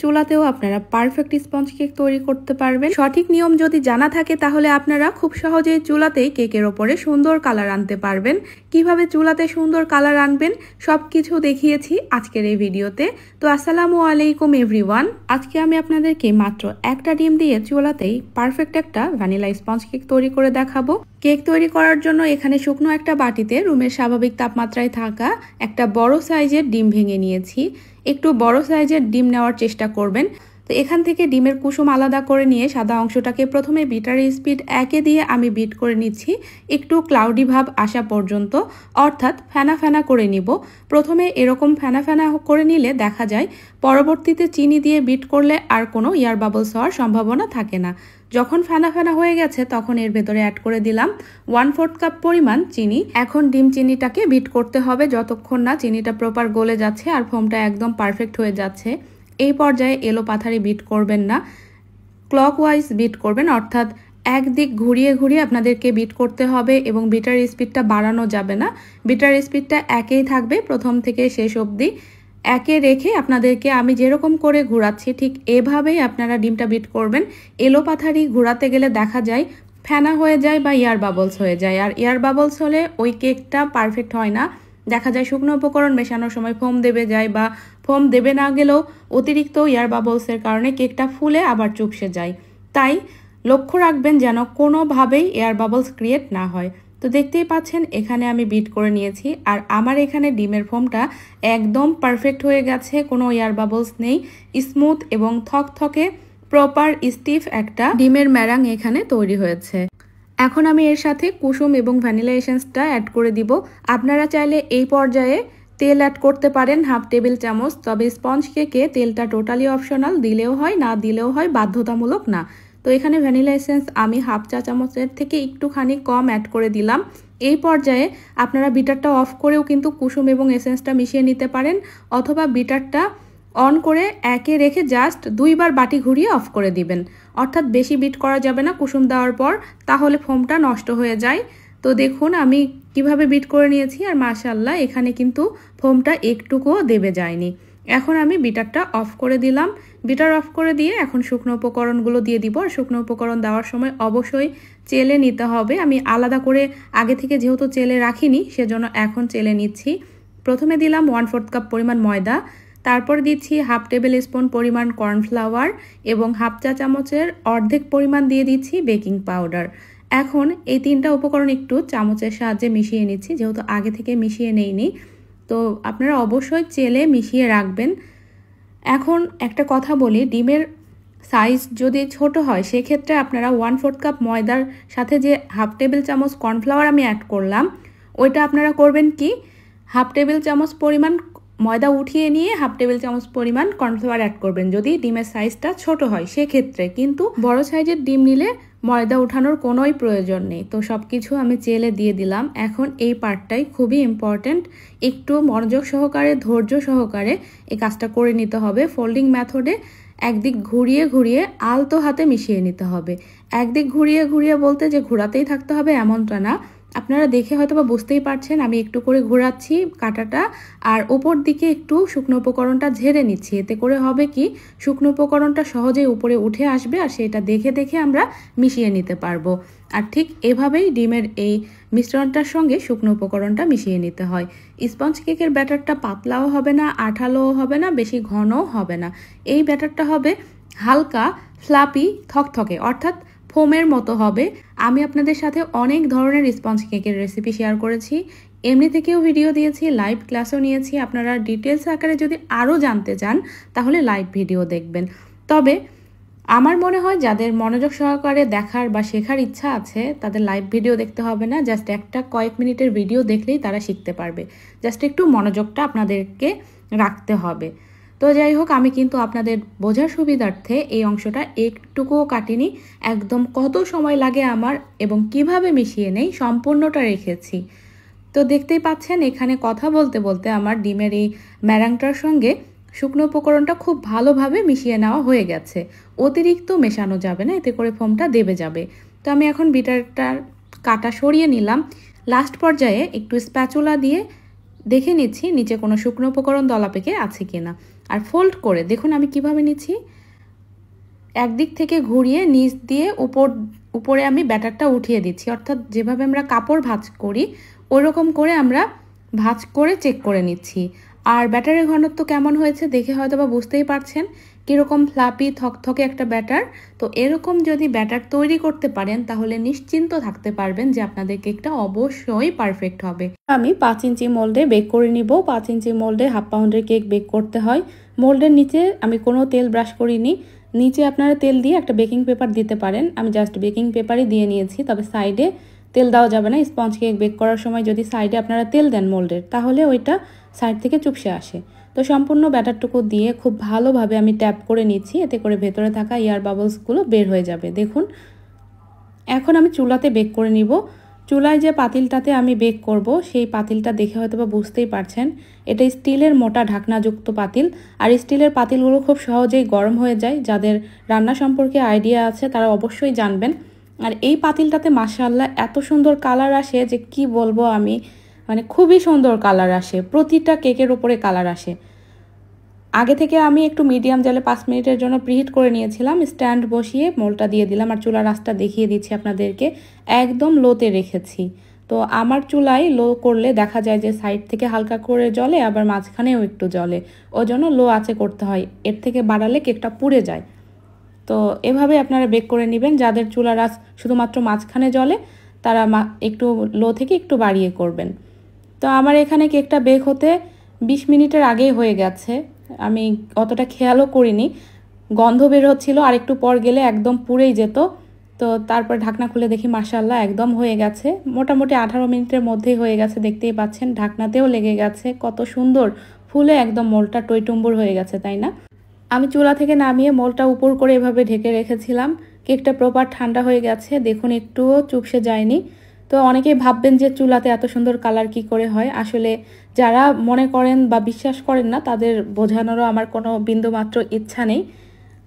চুলাতেও আপনারা perfect sponge cake তৈরি করতে পারবেন। সঠিক নিয়ম যদি জানা থাকে তাহলে আপনারা খুব সহজেই চুলাতেই কেকের ওপরে সুন্দর কালার আনতে পারবেন। কিভাবে চুলাতে সুন্দর কালার আনবেন সবকিছু দেখিয়েছি আজকের এই ভিডিওতে। তো আসসালামু আলাইকুম এভরিওয়ান। আজকে আমি আপনাদেরকে মাত্র একটা ডিম দিয়ে চুলাতেই পারফেক্ট একটা ভ্যানিলা স্পঞ্জ কেক তৈরি করে দেখাবো। কেক তৈরি করার জন্য এখানে শুকনো একটা বাটিতে রুমের স্বাভাবিক তাপমাত্রায় থাকা একটা বড় সাইজের ডিম ভেঙে নিয়েছি। একটু বড় সাইজের ডিম নেওয়ার চেষ্টা করবেন। তো এখান থেকে ডিমের কুসুম আলাদা করে নিয়ে সাদা অংশটাকে প্রথমে বিটার স্পিড 1-এ দিয়ে আমি বিট করে নিচ্ছি একটু ক্লাউডি ভাব আসা পর্যন্ত, অর্থাৎ ফেনা ফেনা করে নিব। প্রথমে এরকম ফেনা ফেনা করে নিলে দেখা যায় পরবর্তীতে চিনি দিয়ে বিট করলে আর কোনো এয়ার বাবলস হওয়ার সম্ভাবনা থাকে না। যখন ফেনা ফেনা হয়ে গেছে তখন এর ভেতরে অ্যাড করে দিলাম 1/4 কাপ পরিমাণ চিনি। এখন ডিম চিনিটাকে বিট করতে হবে যতক্ষণ না চিনিটা প্রপার গলে যাচ্ছে আর ফোমটা একদম পারফেক্ট হয়ে যাচ্ছে। এই পর্যায়ে এলো পাথারি বিট করবেন না, ক্লকওয়াইজ বিট করবেন, অর্থাৎ একদিক ঘুরিয়ে ঘুরিয়ে আপনাদেরকে বিট করতে হবে এবং বিটার স্পিডটা বাড়ানো যাবে না। বিটার স্পিডটা 1-এই থাকবে প্রথম থেকে শেষ অবধি। 1-এ রেখে আপনাদেরকে আমি যেরকম করে ঘোরাচ্ছি ঠিক এভাবেই আপনারা ডিমটা বিট করবেন। এলো পাথারি ঘোরাতে গেলে দেখা যায় ফেনা হয়ে যায় বা এয়ার বাবলস হয়ে যায়, আর এয়ার বাবলস হলে ওই কেকটা পারফেক্ট হয় না। দেখা যায় শুকনো উপকরণ মেশানোর সময় ফোম দেবে যায় বা ফোম দেবে না গেলেও অতিরিক্ত এয়ার বাবলসের কারণে কেকটা ফুলে আবার চুপসে যায়। তাই লক্ষ্য রাখবেন যেন কোনোভাবেই এয়ার বাবলস ক্রিয়েট না হয়। তো দেখতেই পাচ্ছেন এখানে আমি বিট করে নিয়েছি আর আমার এখানে ডিমের ফোমটা একদম পারফেক্ট হয়ে গেছে, কোনো এয়ার বাবলস নেই, স্মুথ এবং থকথকে প্রপার স্টিফ একটা ডিমের ম্যারাং এখানে তৈরি হয়েছে। এখন আমি এর সাথে কুসুম এবং ভ্যানিলা এসেন্সটা অ্যাড করে দিব। আপনারা চাইলে এই পর্যায়ে তেল অ্যাড করতে পারেন 1/2 টেবিল চামচ, তবে স্পঞ্জ কেকে তেলটা টোটালি অপশনাল, দিলেও হয় না দিলেও হয়, বাধ্যতামূলক না। তো এখানে ভ্যানিলা এসেন্স আমি 1/2 চা চামচের থেকে একটুখানি কম অ্যাড করে দিলাম। এই পর্যায়ে আপনারা বিটারটা অফ করেও কিন্তু কুসুম এবং এসেন্সটা মিশিয়ে নিতে পারেন, অথবা বিটারটা অন করে 1-এ রেখে জাস্ট 2বার বাটি ঘুরিয়ে অফ করে দিবেন। অর্থাৎ বেশি বিট করা যাবে না কুসুম দেওয়ার পর, তাহলে ফোমটা নষ্ট হয়ে যায়। তো দেখুন আমি কিভাবে বিট করে নিয়েছি আর মাশাআল্লাহ এখানে কিন্তু ফোমটা একটুকুও দেবে যায়নি। এখন আমি বিটারটা অফ করে দিলাম। বিটার অফ করে দিয়ে এখন শুকনো উপকরণগুলো দিয়ে দিব। আর শুকনো উপকরণ দেওয়ার সময় অবশ্যই চেলে নিতে হবে। আমি আলাদা করে আগে থেকে যেহেতু চেলে রাখিনি সেজন্য এখন চেলে নিচ্ছি। প্রথমে দিলাম 1/4 কাপ পরিমাণ ময়দা, তারপর দিচ্ছি 1/2 টেবিল স্পুন পরিমাণ কর্নফ্লাওয়ার এবং 1/2 চা চামচের অর্ধেক পরিমাণ দিয়ে দিচ্ছি বেকিং পাউডার। এখন এই 3টা উপকরণ একটু চামচের সাহায্যে মিশিয়ে নিচ্ছি, যেহেতু আগে থেকে মিশিয়ে নেইনি। তো আপনারা অবশ্যই চেলে মিশিয়ে রাখবেন। এখন একটা কথা বলি, ডিমের সাইজ যদি ছোট হয় সেক্ষেত্রে আপনারা 1/4 কাপ ময়দার সাথে যে 1/2 টেবিল চামচ কর্নফ্লাওয়ার আমি অ্যাড করলাম ওইটা আপনারা করবেন কি 1/2 টেবিল চামচ পরিমাণ ময়দা উঠিয়ে নিয়ে 1/2 টেবিল চামচ পরিমাণ কর্নফ্লাওয়ার অ্যাড করবেন যদি ডিমের সাইজটা ছোট হয়। সেক্ষেত্রে কিন্তু বড় সাইজের ডিম নিলে ময়দা উঠানোর কোনোই প্রয়োজন নেই। তো সব কিছু আমি চেলে দিয়ে দিলাম। এখন এই পার্টটাই খুবই ইম্পর্ট্যান্ট, একটু মনোযোগ সহকারে ধৈর্য সহকারে এই কাজটা করে নিতে হবে। ফোল্ডিং মেথডে একদিক ঘুরিয়ে ঘুরিয়ে আলতো হাতে মিশিয়ে নিতে হবে। একদিক ঘুরিয়ে ঘুরিয়ে বলতে যে ঘোরাতেই থাকতে হবে এমনটা না। আপনারা দেখে হয়তো বা বুঝতেই পারছেন আমি একটু করে ঘোরাচ্ছি কাঁটাটা আর ওপর দিকে একটু শুকনো উপকরণটা ঝেড়ে নিচ্ছি। এতে করে হবে কি শুকনো উপকরণটা সহজেই উপরে উঠে আসবে আর সেটা দেখে দেখে আমরা মিশিয়ে নিতে পারবো। আর ঠিক এভাবেই ডিমের এই মিশ্রণটার সঙ্গে শুকনো উপকরণটা মিশিয়ে নিতে হয়। স্পঞ্জ কেকের ব্যাটারটা পাতলাও হবে না, আঠালোও হবে না, বেশি ঘনও হবে না। এই ব্যাটারটা হবে হালকা ফ্লাপি থকথকে, অর্থাৎ ফোমের মতো হবে। আমি আপনাদের সাথে অনেক ধরনের স্পঞ্জ কেকের রেসিপি শেয়ার করেছি, এমনি থেকেও ভিডিও দিয়েছি, লাইভ ক্লাসও নিয়েছি। আপনারা ডিটেলস আকারে যদি আরও জানতে চান তাহলে লাইভ ভিডিও দেখবেন। তবে আমার মনে হয় যাদের মনোযোগ সহকারে দেখার বা শেখার ইচ্ছা আছে তাদের লাইভ ভিডিও দেখতে হবে না, জাস্ট একটা কয়েক মিনিটের ভিডিও দেখলেই তারা শিখতে পারবে। জাস্ট একটু মনোযোগটা আপনাদেরকে রাখতে হবে। তো যাই হোক আমি কিন্তু আপনাদের বোঝার সুবিধার্থে এই অংশটা একটুকুও কাটিনি, একদম কত সময় লাগে আমার এবং কিভাবে মিশিয়ে নেই সম্পূর্ণটা রেখেছি। তো দেখতেই পাচ্ছেন এখানে কথা বলতে বলতে আমার ডিমের এই ম্যারাংটার সঙ্গে শুকনো উপকরণটা খুব ভালোভাবে মিশিয়ে নেওয়া হয়ে গেছে। অতিরিক্ত মেশানো যাবে না, এতে করে ফোমটা দেবে যাবে। তো আমি এখন বিটারটার কাটা সরিয়ে নিলাম। লাস্ট পর্যায়ে একটু স্প্যাচুলা দিয়ে দেখে নিচ্ছি নিচে কোনো শুকনো উপকরণ দলা পেকে আছে কিনা। আর ফোল্ড করে দেখুন আমি কিভাবে নিচ্ছি, একদিক থেকে ঘুরিয়ে নিচ দিয়ে উপরে আমি ব্যাটারটা উঠিয়ে দিচ্ছি, অর্থাৎ যেভাবে আমরা কাপড় ভাঁজ করি ওইরকম করে আমরা ভাঁজ করে চেক করে নিচ্ছি। আর ব্যাটারের ঘনত্ব কেমন হয়েছে দেখে হয়তো বা বুঝতেই পারছেন কীরকম ফ্লাপি থকথকে একটা ব্যাটার। তো এরকম যদি ব্যাটার তৈরি করতে পারেন তাহলে নিশ্চিন্ত থাকতে পারবেন যে আপনাদের কেকটা অবশ্যই পারফেক্ট হবে। আমি 5 ইঞ্চি মোল্ডে বেক করে নিব। 5 ইঞ্চি মোল্ডে 1/2 পাউন্ডের কেক বেক করতে হয়। মোল্ডের নিচে আমি কোনো তেল ব্রাশ করিনি, নিচে আপনারা তেল দিয়ে একটা বেকিং পেপার দিতে পারেন, আমি জাস্ট বেকিং পেপারই দিয়ে নিয়েছি। তবে সাইডে তেল দেওয়া যাবে না, স্পঞ্জ কেক বেক করার সময় যদি সাইডে আপনারা তেল দেন মোল্ডের তাহলে ওইটা সাইড থেকে চুপসে আসে। তো সম্পূর্ণ ব্যাটারটুকু দিয়ে খুব ভালোভাবে আমি ট্যাপ করে নিচ্ছি, এতে করে ভেতরে থাকা এয়ার বাবলসগুলো বের হয়ে যাবে। দেখুন এখন আমি চুলাতে বেক করে নিব। চুলায় যে পাতিলটাতে আমি বেক করব সেই পাতিলটা দেখে হয়তো বা বুঝতেই পারছেন এটা স্টিলের মোটা ঢাকনাযুক্ত পাতিল। আর স্টিলের পাতিলগুলো খুব সহজেই গরম হয়ে যায়, যাদের রান্না সম্পর্কে আইডিয়া আছে তারা অবশ্যই জানবেন। আর এই পাতিলটাতে মাশাআল্লাহ এত সুন্দর কালার আসে যে কি বলবো আমি, মানে খুবই সুন্দর কালার আসে, প্রতিটা কেকের উপরে কালার আসে। আগে থেকে আমি একটু মিডিয়াম জালে 5 মিনিটের জন্য প্রিহিট করে নিয়েছিলাম, স্ট্যান্ড বসিয়ে মোলটা দিয়ে দিলাম। আর চুলার আঁচটা দেখিয়ে দিচ্ছি আপনাদেরকে, একদম লোতে রেখেছি। তো আমার চুলায় লো করলে দেখা যায় যে সাইড থেকে হালকা করে জ্বলে আবার মাঝখানেও একটু জ্বলে, ওই জন্য লো আঁচে করতে হয়, এর থেকে বাড়ালে কেকটা পুড়ে যায়। তো এভাবে আপনারা বেক করে নেবেন। যাদের চুলার আঁচ শুধুমাত্র মাঝখানে জ্বলে তারা একটু লো থেকে একটু বাড়িয়ে করবেন। তো আমার এখানে কেকটা বেক হতে 20 মিনিটের আগেই হয়ে গেছে, আমি অতটা খেয়ালও করিনি, গন্ধ বের হচ্ছিল, আর একটু পর গেলে একদম পুড়েই যেত। তো তারপর ঢাকনা খুলে দেখি মাশাআল্লাহ একদম হয়ে গেছে, মোটামুটি 18 মিনিটের মধ্যেই হয়ে গেছে। দেখতেই পাচ্ছেন ঢাকনাতেও লেগে গেছে, কত সুন্দর ফুলে একদম মোলটা টইটুম্বুর হয়ে গেছে, তাই না? আমি চুলা থেকে নামিয়ে মোলটা উপর করে এভাবে ঢেকে রেখেছিলাম। কেকটা প্রপার ঠান্ডা হয়ে গেছে, দেখুন একটুও চুপসে যায়নি। তো অনেকেই ভাববেন যে চুলাতে এত সুন্দর কালার কি করে হয়, আসলে যারা মনে করেন বা বিশ্বাস করেন না তাদের বোঝানোরও আমার কোনো বিন্দুমাত্র ইচ্ছা নেই,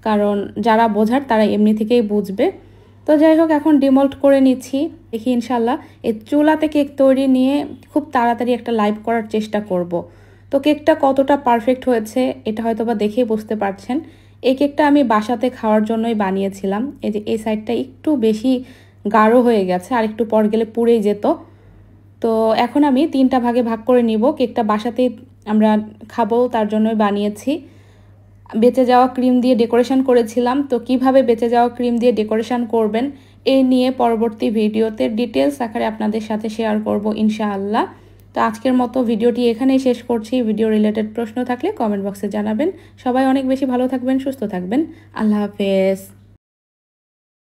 কারণ যারা বোঝার তারা এমনি থেকেই বুঝবে। তো যাই হোক এখন ডিমোল্ড করে নিচ্ছি, দেখি ইনশাল্লাহ এই চুলাতে কেক তৈরি নিয়ে খুব তাড়াতাড়ি একটা লাইভ করার চেষ্টা করব। তো কেকটা কতটা পারফেক্ট হয়েছে এটা হয়তো বা দেখেই বুঝতে পারছেন। এই কেকটা আমি বাসাতে খাওয়ার জন্যই বানিয়েছিলাম। এই যে এই সাইডটা একটু বেশি গাঢ় হয়ে গেছে, আর একটু পর গেলে পুড়েই যেত। তো এখন আমি 3টা ভাগে ভাগ করে নিব। কেকটা বাসাতেই আমরা খাবো তার জন্যই বানিয়েছি। বেঁচে যাওয়া ক্রিম দিয়ে ডেকোরেশন করেছিলাম। তো কিভাবে বেঁচে যাওয়া ক্রিম দিয়ে ডেকোরেশন করবেন এই নিয়ে পরবর্তী ভিডিওতে ডিটেলস আকারে আপনাদের সাথে শেয়ার করব ইনশাআল্লাহ। তো আজকের মতো ভিডিওটি এখানেই শেষ করছি। ভিডিও রিলেটেড প্রশ্ন থাকলে কমেন্ট বক্সে জানাবেন। সবাই অনেক বেশি ভালো থাকবেন, সুস্থ থাকবেন। আল্লাহ হাফেজ।